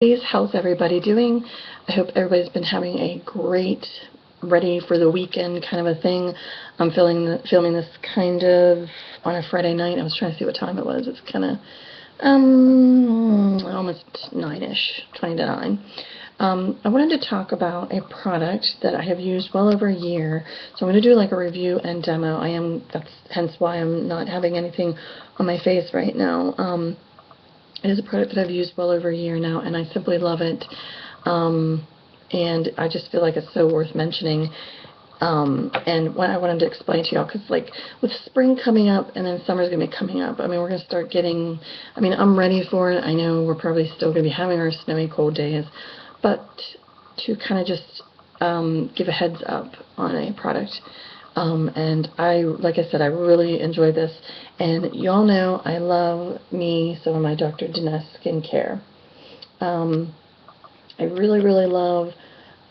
How's everybody doing? I hope everybody's been having a great, ready for the weekend kind of a thing. I'm filming this kind of on a Friday night. I was trying to see what time it was. It's kind of almost 9-ish, 20 to 9. I wanted to talk about a product that I have used well over a year. So I'm going to do like a review and demo. That's hence why I'm not having anything on my face right now. It is a product that I've used well over a year now, and I simply love it. And I just feel like it's so worth mentioning. And what I wanted to explain to y'all, because like with spring coming up and then summer's going to be coming up, I mean, we're going to start getting, I mean, I'm ready for it. I know we're probably still going to be having our snowy cold days, but to kind of just give a heads up on a product. And like I said, I really enjoy this. And y'all know I love me some of my Dr. Denese skincare. I really, really love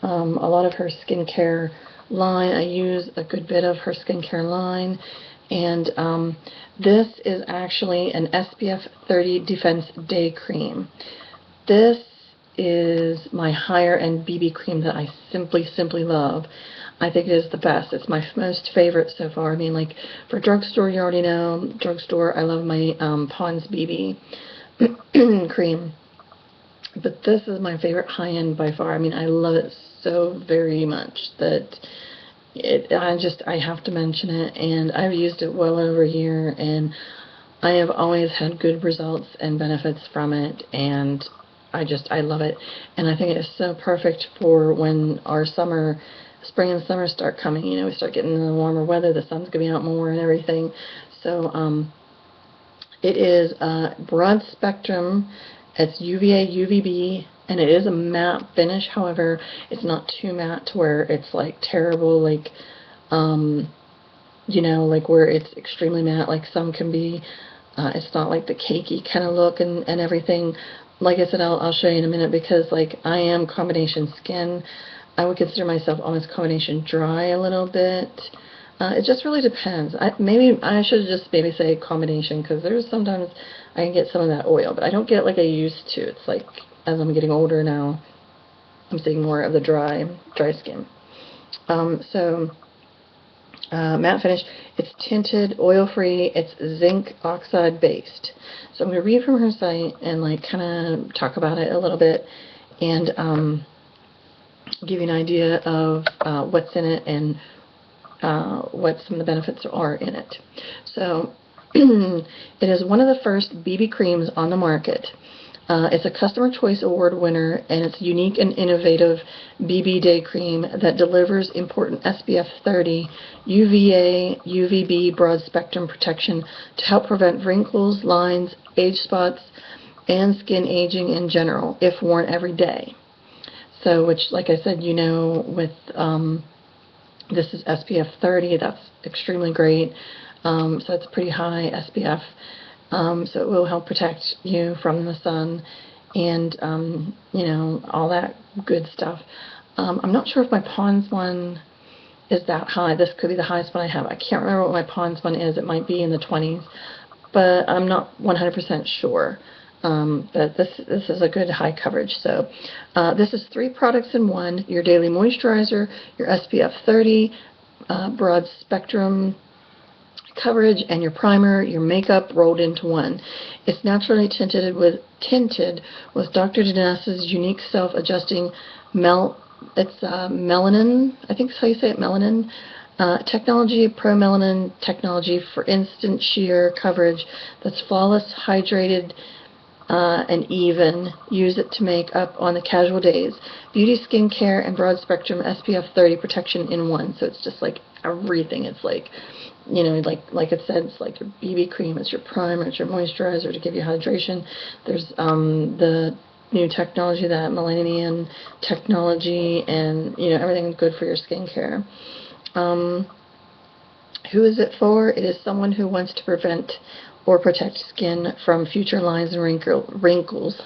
a lot of her skincare line. I use a good bit of her skincare line. And this is actually an SPF 30 Defense Day Cream. This is my higher end BB cream that I simply love. I think it is the best. It's my most favorite so far. I mean, like, for drugstore, you already know, drugstore, I love my Pond's BB cream. But this is my favorite high-end by far. I mean, I love it so very much that I have to mention it. And I've used it well over a year, and I have always had good results and benefits from it. And I love it. And I think it is so perfect for when our spring and summer start coming. You know, we start getting the warmer weather, the sun's going to be out more and everything. So it is broad spectrum. It's UVA, UVB, and it is a matte finish. However, it's not too matte to where it's like terrible, like you know, like where it's extremely matte, like some can be. It's not like the cakey kind of look and everything. Like I said, I'll show you in a minute, because like I am combination skin. I would consider myself almost combination dry a little bit. It just really depends. Maybe I should just maybe say combination, because there's sometimes I can get some of that oil, but I don't get it like I used to. It's like as I'm getting older now, I'm seeing more of the dry skin. Matte finish. It's tinted, oil-free. It's zinc oxide based. So I'm going to read from her site and like kind of talk about it a little bit, and give you an idea of what's in it and what some of the benefits are in it. So it is one of the first BB creams on the market. It's a Customer Choice Award winner, and it's a unique and innovative BB day cream that delivers important SPF 30 UVA, UVB broad spectrum protection to help prevent wrinkles, lines, age spots, and skin aging in general if worn every day. So, which, like I said, you know, with this is SPF 30, that's extremely great. So it's pretty high SPF. So it will help protect you from the sun and, you know, all that good stuff. I'm not sure if my Pond's one is that high. This could be the highest one I have. I can't remember what my Pond's one is. It might be in the 20s, but I'm not 100% sure. But this is a good high coverage. So this is 3 products in one: your daily moisturizer, your SPF 30 broad spectrum coverage, and your primer, your makeup rolled into one. It's naturally tinted with Dr. Denese's unique self-adjusting melanin, I think that's how you say it, melanin technology, pro-melanin technology for instant sheer coverage that's flawless, hydrated, and even. Use it to make up on the casual days. Beauty, skincare, and broad spectrum SPF 30 protection in one. So it's just like everything. It's like, you know, like it said, it's like your BB cream, it's your primer, it's your moisturizer to give you hydration. There's the new technology, that Millennium technology, and you know, everything good for your skincare. Who is it for? It is someone who wants to prevent or protect skin from future lines and wrinkles.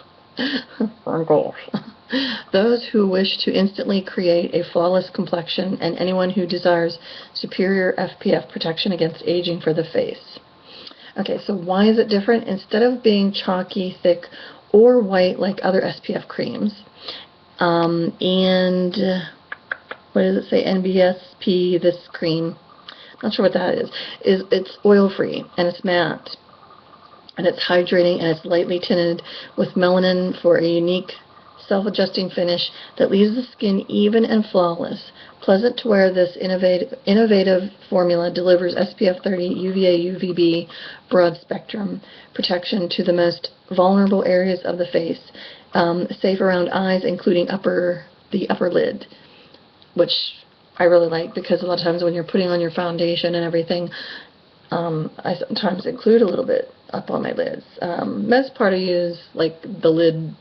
Those who wish to instantly create a flawless complexion, and anyone who desires superior SPF protection against aging for the face. Okay, so why is it different? Instead of being chalky, thick, or white like other SPF creams. And what does it say? NBSP, this cream, not sure what that is it's oil-free, and it's matte, and it's hydrating, and it's lightly tinted with melanin for a unique self-adjusting finish that leaves the skin even and flawless. Pleasant to wear, this innovative formula delivers SPF 30 UVA UVB broad spectrum protection to the most vulnerable areas of the face, safe around eyes, including the upper lid, which I really like, because a lot of times when you're putting on your foundation and everything, I sometimes include a little bit up on my lids. Most part I use like the lid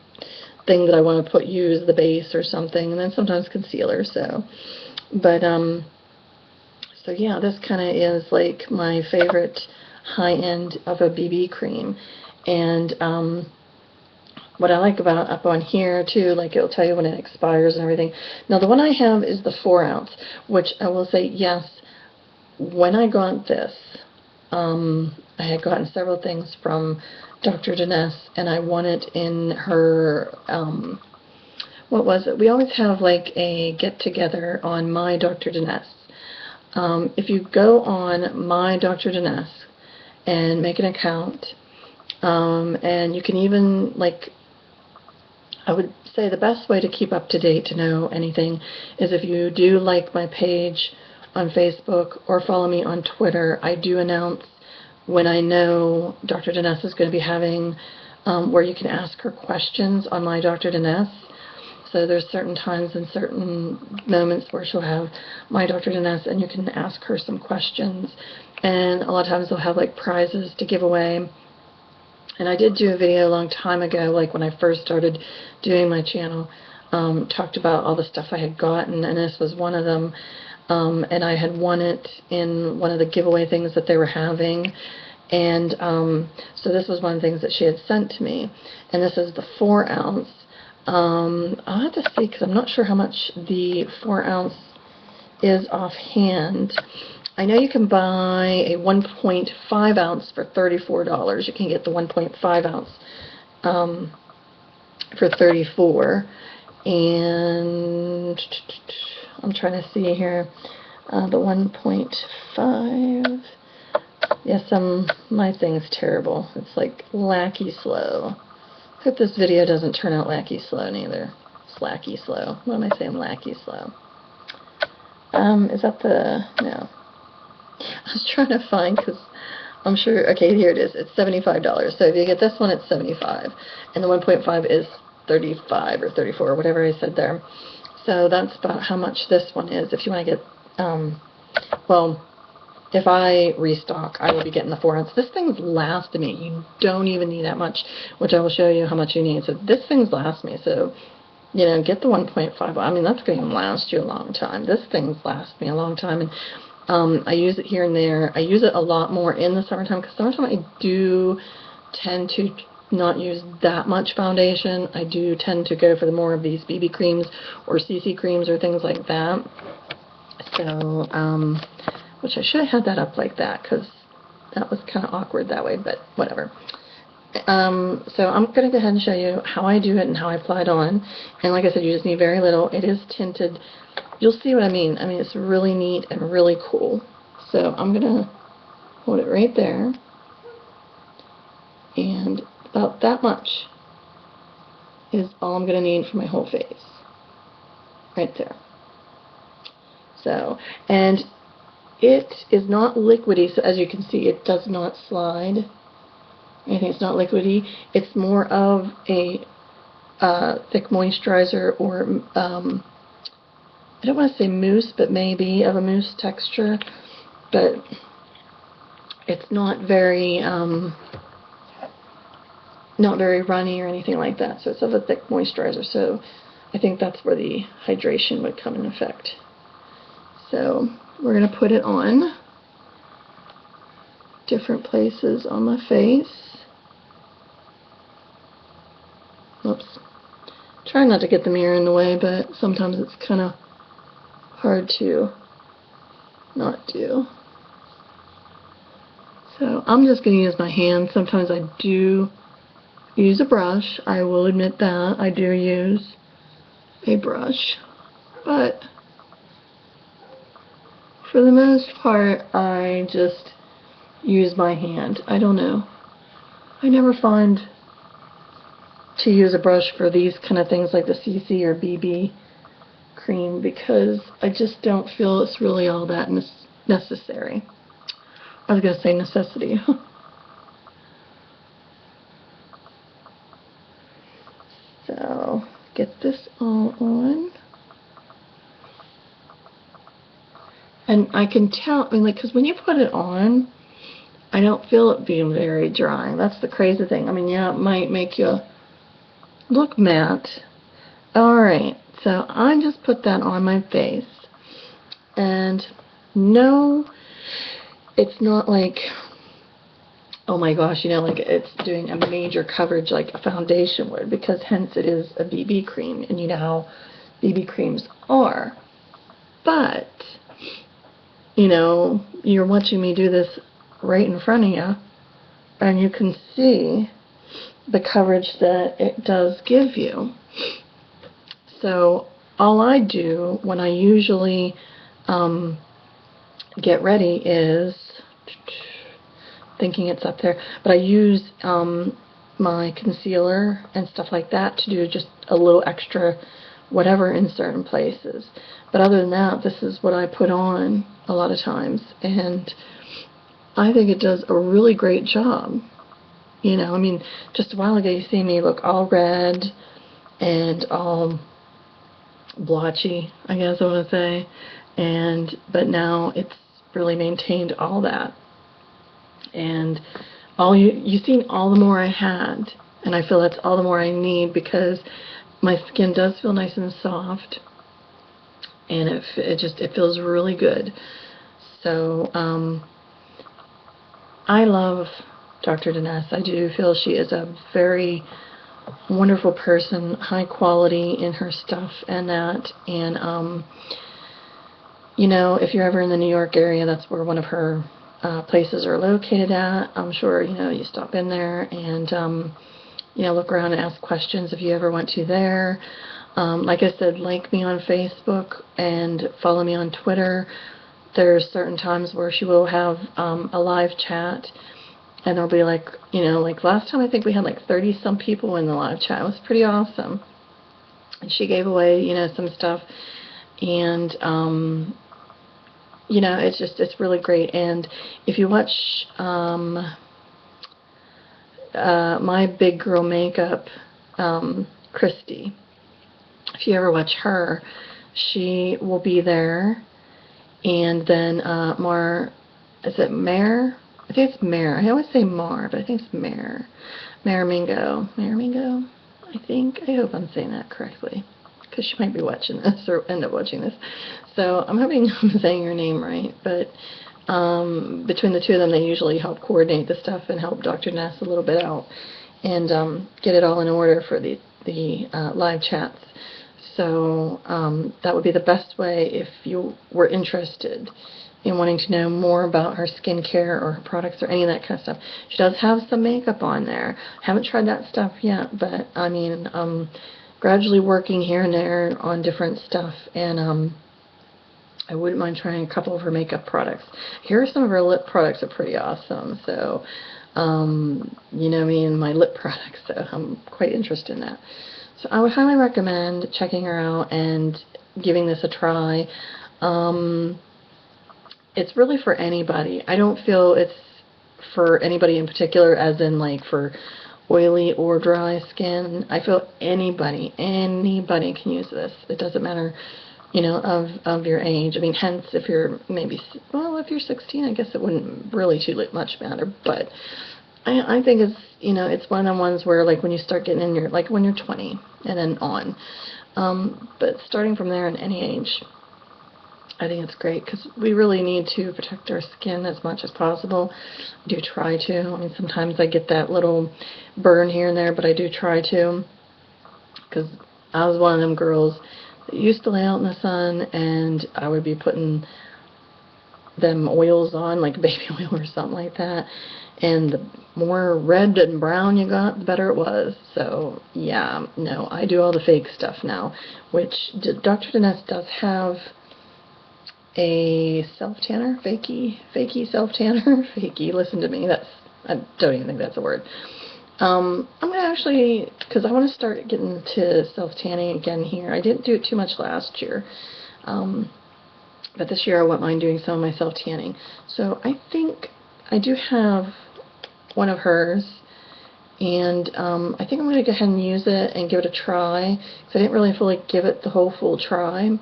thing that I want to use the base or something, and then sometimes concealer. So yeah, this kind of is like my favorite high end of a BB cream. And what I like about up on here too, like it'll tell you when it expires and everything. Now the one I have is the 4 ounce, which I will say, yes, when I got this, I had gotten several things from Dr. Denese, and I won it in her, what was it? We always have like a get-together on My Dr. Denese. If you go on My Dr. Denese and make an account, and you can even, like, I would say the best way to keep up to date to know anything is if you do like my page on Facebook or follow me on Twitter. I do announce when I know Dr. Denese is going to be having where you can ask her questions on My Dr. Denese. So there's certain times and certain moments where she'll have My Dr. Denese, and you can ask her some questions. And a lot of times they'll have like prizes to give away. And I did do a video a long time ago, like when I first started doing my channel, talked about all the stuff I had gotten, and this was one of them. And I had won it in one of the giveaway things that they were having. And so this was one of the things that she had sent to me. And this is the 4 ounce. I'll have to see, because I'm not sure how much the 4 ounce is offhand. I know you can buy a 1.5 ounce for $34. You can get the 1.5 ounce for $34. And I'm trying to see here, the 1.5. Yes, my thing's terrible. It's like lacky slow. Hope this video doesn't turn out lacky slow neither. Slacky slow. What am I saying? Lacky slow. Is that the... No. I was trying to find, because I'm sure... Okay, here it is. It's $75. So if you get this one, it's $75. And the 1.5 is $35 or $34, or whatever I said there. So that's about how much this one is. If you want to get... well... If I restock, I will be getting the 4 ounce. This thing's lasted me. You don't even need that much, which I will show you how much you need. So this thing's last me. So, you know, get the 1.5. I mean, that's going to last you a long time. This thing's last me a long time. And I use it here and there. I use it a lot more in the summertime, because summertime I do tend to not use that much foundation. I do tend to go for the more of these BB creams or CC creams or things like that. So, which I should have had that up like that, because that was kind of awkward that way, but whatever. So I'm going to go ahead and show you how I do it and how I apply it on. And like I said, you just need very little. It is tinted. You'll see what I mean. I mean, it's really neat and really cool. So I'm going to hold it right there. And about that much is all I'm going to need for my whole face. Right there. So, and it is not liquidy, so as you can see, it does not slide. It's not liquidy. It's more of a thick moisturizer, or I don't want to say mousse, but maybe of a mousse texture. But it's not very runny or anything like that. So it's of a thick moisturizer. So I think that's where the hydration would come in effect. So we're going to put it on different places on my face. Oops. Try not to get the mirror in the way, but sometimes it's kind of hard to not do. So I'm just going to use my hand. Sometimes I do use a brush. I will admit that. I do use a brush. But for the most part, I just use my hand. I don't know. I never find to use a brush for these kind of things like the CC or BB cream because I just don't feel it's really all that necessary. I was going to say necessity. So, get this all on. And I can tell, I mean, like, because when you put it on, I don't feel it being very dry. That's the crazy thing. I mean, yeah, it might make you look matte. Alright, so I just put that on my face. And no, it's not like, oh my gosh, you know, like it's doing a major coverage like a foundation would, because hence it is a BB cream, and you know how BB creams are. But, you know, you're watching me do this right in front of you, and you can see the coverage that it does give you. So all I do when I usually get ready is, thinking it's up there, but I use my concealer and stuff like that to do just a little extra whatever in certain places. But other than that, this is what I put on a lot of times, and I think it does a really great job. You know, I mean, just a while ago you see me look all red and all blotchy, I guess I want to say, but now it's really maintained all that. And all you've seen all the more I had, and I feel that's all the more I need, because my skin does feel nice and soft, and it feels really good. So I love Dr. Denese. I do feel she is a very wonderful person, high quality in her stuff and that. And you know, if you're ever in the New York area, that's where one of her places are located at. I'm sure, you know, you stop in there and you know, look around and ask questions if you ever went to there. Like I said, like me on Facebook and follow me on Twitter. There's certain times where she will have a live chat, and there'll be like, you know, like last time I think we had like 30 some people in the live chat. It was pretty awesome. And she gave away, you know, some stuff, and you know, it's really great. And if you watch My Big Girl Makeup, Christy, if you ever watch her, she will be there. And then is it Mare? I think it's Mare. I always say Mar, but I think it's Mare. Mare Mingo. Mare Mingo, I think. I hope I'm saying that correctly, because she might be watching this or end up watching this. So I'm hoping I'm saying her name right. But between the two of them, they usually help coordinate the stuff and help Dr. Ness a little bit out and get it all in order for the live chats. So that would be the best way if you were interested in wanting to know more about her skincare or her products or any of that kind of stuff. She does have some makeup on there. Haven't tried that stuff yet, but I mean, gradually working here and there on different stuff, and I wouldn't mind trying a couple of her makeup products. Here are some of her lip products are pretty awesome. So, you know me and my lip products, so I'm quite interested in that. So I would highly recommend checking her out and giving this a try. It's really for anybody. I don't feel it's for anybody in particular, as in like for oily or dry skin. I feel anybody can use this. It doesn't matter, you know, of your age. I mean, hence if you're maybe, well, if you're 16, I guess it wouldn't really too much matter, but I think it's, you know, it's one of the ones where, like, when you start getting in your, like, when you're 20 and then on. But starting from there in any age, I think it's great, because we really need to protect our skin as much as possible. I do try to. I mean, sometimes I get that little burn here and there, but I do try to, because I was one of them girls that used to lay out in the sun, and I would be putting them oils on, like baby oil or something like that. And the more red and brown you got, the better it was. So yeah, no, I do all the fake stuff now, which Dr. Denese does have a self-tanner, fakey self-tanner, fakey, listen to me, I don't even think that's a word. I'm going to actually, because I want to start getting into self-tanning again here. I didn't do it too much last year, but this year I wouldn't mind doing some of my self-tanning. So I think I do have one of hers, and I think I'm going to go ahead and use it and give it a try, because I didn't really fully give it the whole full try.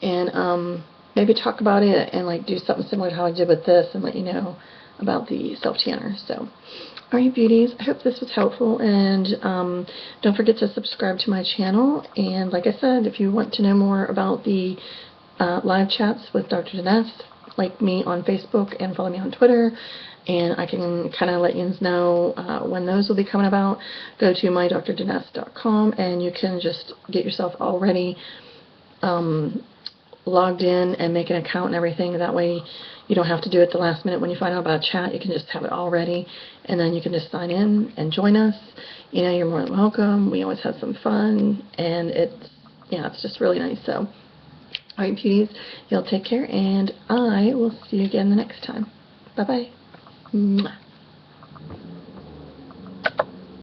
And maybe talk about it and like do something similar to how I did with this and let you know about the self-tanner. So, alright beauties, I hope this was helpful, and don't forget to subscribe to my channel. And like I said, if you want to know more about the live chats with Dr. Denese, like me on Facebook and follow me on Twitter, and I can kind of let you know when those will be coming about. Go to mydrdenese.com and you can just get yourself already logged in and make an account and everything. That way you don't have to do it the last minute when you find out about a chat. You can just have it all ready, and then you can just sign in and join us. You know, you're more than welcome. We always have some fun, and it's just really nice. So, alright beauties, y'all take care, and I will see you again the next time. Bye bye. Mwah.